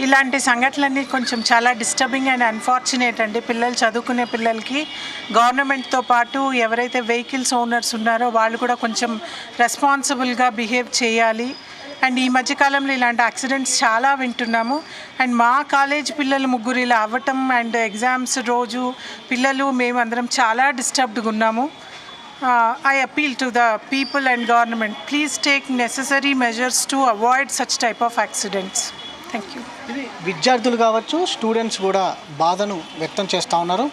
ఇలాంటి సంఘటనలన్నీ కొంచెం చాలా డిస్టర్బింగ్ అండ్ అన్ఫార్చునేట్ అండి. పిల్లలు చదువుకునే పిల్లలకి గవర్నమెంట్తో పాటు ఎవరైతే వెహికల్స్ ఓనర్స్ ఉన్నారో వాళ్ళు కూడా కొంచెం రెస్పాన్సిబుల్గా బిహేవ్ చేయాలి. అండ్ ఈ మధ్యకాలంలో ఇలాంటి యాక్సిడెంట్స్ చాలా వింటున్నాము. అండ్ మా కాలేజ్ పిల్లలు ముగ్గురు ఇలా అవ్వటం అండ్ ఎగ్జామ్స్ రోజు పిల్లలు మేమందరం చాలా డిస్టర్బ్డ్గా ఉన్నాము. I appeal to the people and government, please take necessary measures to avoid such type of accidents. Thank you. ఇది విద్యార్థులు కావచ్చు, స్టూడెంట్స్ కూడా బాధను వ్యక్తం చేస్తూ ఉన్నారు.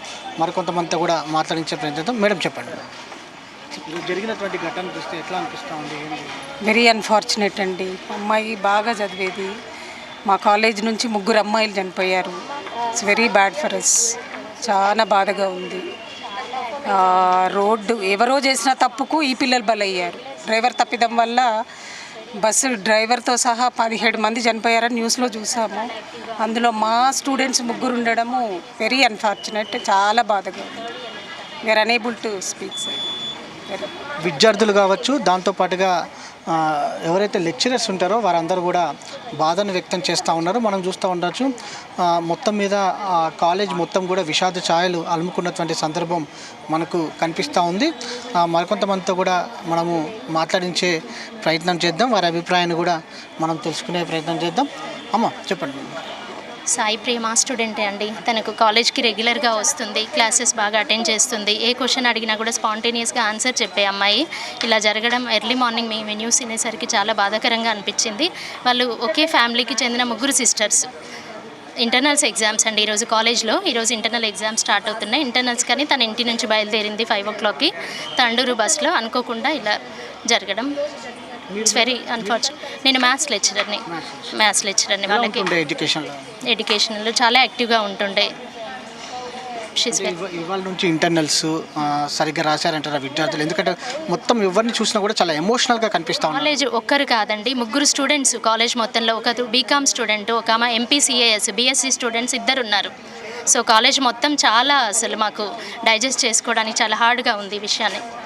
మరికొంతమంది కూడా మాట్లాడించే ప్రయత్నం. మేడం చెప్పండి, జరిగినటువంటి ఘటన చూస్తే ఎట్లా అనిపిస్తూ ఉంది? వెరీ అన్ఫార్చునేట్ అండి. అమ్మాయి బాగా చదివేది, మా కాలేజ్ నుంచి 3 అమ్మాయిలు చనిపోయారు. It's very bad for us. చాలా బాధగా ఉంది. రోడ్డు ఎవరో చేసిన తప్పుకు ఈ పిల్లలు బలయ్యారు. డ్రైవర్ తప్పిదం వల్ల బస్సు డ్రైవర్తో సహా 17 మంది చనిపోయారని న్యూస్లో చూసాము. అందులో మా స్టూడెంట్స్ 3 ఉండడము వెరీ అన్ఫార్చునేట్. చాలా బాధగా ఉంది. We are unable to speak sir. విద్యార్థులు కావచ్చు, దాంతోపాటుగా ఎవరైతే లెక్చరర్స్ ఉంటారో వారందరూ కూడా బాధను వ్యక్తం చేస్తూ ఉన్నారు. మనం చూస్తూ ఉండొచ్చు, మొత్తం మీద కాలేజ్ మొత్తం కూడా విషాద ఛాయలు అలుముకున్నటువంటి సందర్భం మనకు కనిపిస్తూ ఉంది. మరికొంతమందితో కూడా మనము మాట్లాడించే ప్రయత్నం చేద్దాం, వారి అభిప్రాయాన్ని కూడా మనం తెలుసుకునే ప్రయత్నం చేద్దాం. అమ్మ చెప్పండి. సాయి ప్రేమ స్టూడెంటే అండి. తనకు కాలేజ్కి రెగ్యులర్గా వస్తుంది, క్లాసెస్ బాగా అటెండ్ చేస్తుంది. ఏ క్వశ్చన్ అడిగినా కూడా స్పాంటేనియస్గా ఆన్సర్ చెప్పే అమ్మాయి ఇలా జరగడం ఎర్లీ మార్నింగ్ మేము న్యూస్ వినేసరికి చాలా బాధాకరంగా అనిపించింది. వాళ్ళు ఒకే ఫ్యామిలీకి చెందిన 3 సిస్టర్స్. ఇంటర్నల్స్ ఎగ్జామ్స్ అండి ఈరోజు కాలేజ్లో. ఈరోజు ఇంటర్నల్ ఎగ్జామ్స్ స్టార్ట్ అవుతున్నాయి. ఇంటర్నల్స్ కానీ తన ఇంటి నుంచి బయలుదేరింది 5 o'clockకి తండూరు బస్లో. అనుకోకుండా ఇలా జరగడం ఇట్స్ వెరీ అన్ఫార్చునేట్. నేను మ్యాథ్స్ లెక్చరర్ని. వాళ్ళకి ఎడ్యుకేషన్లో చాలా యాక్టివ్గా ఉంటుండే. ఇవాళ నుంచి ఇంటర్నల్స్ సరిగ్గా రాశారంటారా విద్యార్థులు? ఎందుకంటే మొత్తం ఎవరిని చూసినా కూడా చాలా ఎమోషనల్గా కనిపిస్తూ ఉంది. కాలేజ్ ఒక్కరు కాదండి, 3 స్టూడెంట్స్ కాలేజ్ మొత్తంలో. ఒకరు బీకామ్ స్టూడెంట్, ఒక ఆమె ఎంపీసీఏఎస్ బీఎస్సీ స్టూడెంట్స్ 2 ఉన్నారు. సో కాలేజ్ మొత్తం చాలా అసలు మాకు డైజెస్ట్ చేసుకోవడానికి చాలా హార్డ్గా ఉంది ఈ విషయాన్ని.